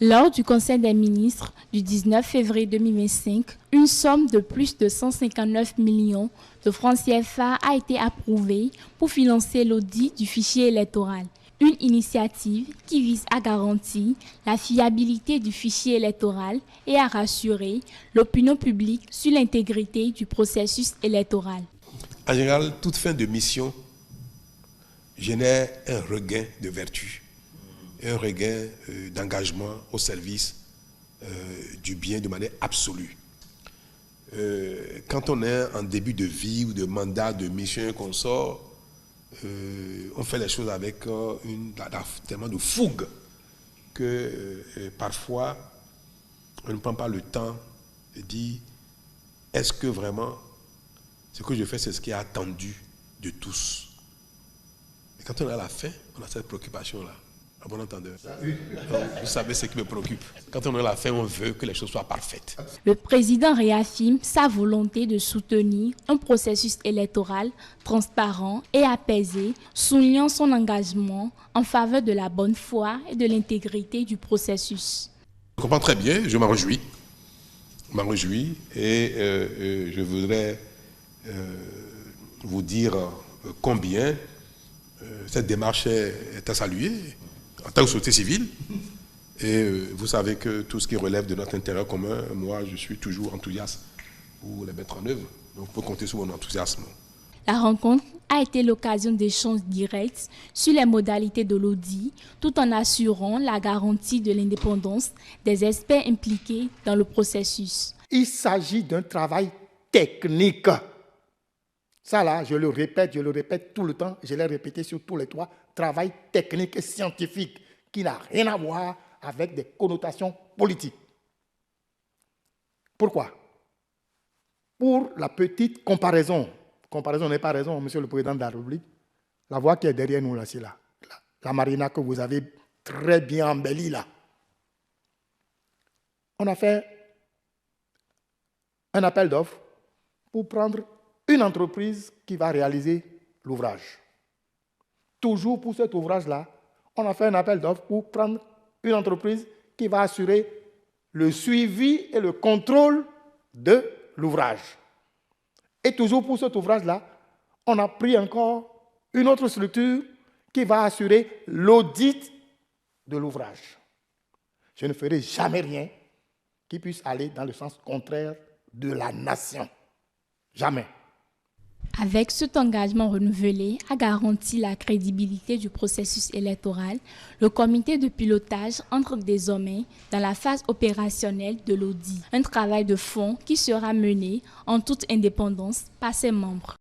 Lors du Conseil des ministres du 19 février 2025, une somme de plus de 159 millions de francs CFA a été approuvée pour financer l'audit du fichier électoral. Une initiative qui vise à garantir la fiabilité du fichier électoral et à rassurer l'opinion publique sur l'intégrité du processus électoral. En général, toute fin de mission génère un regain de vertu, un regain d'engagement au service du bien de manière absolue. Quand on est en début de vie ou de mandat, de mission qu'on sort, on fait les choses avec tellement de fougue que parfois on ne prend pas le temps de dire est-ce que vraiment ce que je fais c'est ce qui est attendu de tous. Et quand on est à la fin, on a cette préoccupation-là. À bon entendeur. Vous savez ce qui me préoccupe. Quand on est à la fin, on veut que les choses soient parfaites. Le président réaffirme sa volonté de soutenir un processus électoral transparent et apaisé, soulignant son engagement en faveur de la bonne foi et de l'intégrité du processus. Je comprends très bien, je m'en réjouis. Et je voudrais vous dire combien cette démarche est à saluer en tant que société civile. Et vous savez que tout ce qui relève de notre intérêt commun, moi je suis toujours enthousiaste pour les mettre en œuvre. Donc vous pouvez compter sur mon enthousiasme. La rencontre a été l'occasion d'échanges directs sur les modalités de l'audit, tout en assurant la garantie de l'indépendance des experts impliqués dans le processus. Il s'agit d'un travail technique. Ça là, je le répète tout le temps, je l'ai répété sur tous les toits, travail technique et scientifique qui n'a rien à voir avec des connotations politiques. Pourquoi? Pour la petite comparaison. Comparaison n'est pas raison, Monsieur le Président de la République. La voie qui est derrière nous, là, c'est là. La marina que vous avez très bien embellie, là. On a fait un appel d'offres pour prendre une entreprise qui va réaliser l'ouvrage. Toujours pour cet ouvrage-là, on a fait un appel d'offres pour prendre une entreprise qui va assurer le suivi et le contrôle de l'ouvrage. Et toujours pour cet ouvrage-là, on a pris encore une autre structure qui va assurer l'audit de l'ouvrage. Je ne ferai jamais rien qui puisse aller dans le sens contraire de la nation. Jamais. Avec cet engagement renouvelé à garantir la crédibilité du processus électoral, le comité de pilotage entre désormais dans la phase opérationnelle de l'audit, un travail de fond qui sera mené en toute indépendance par ses membres.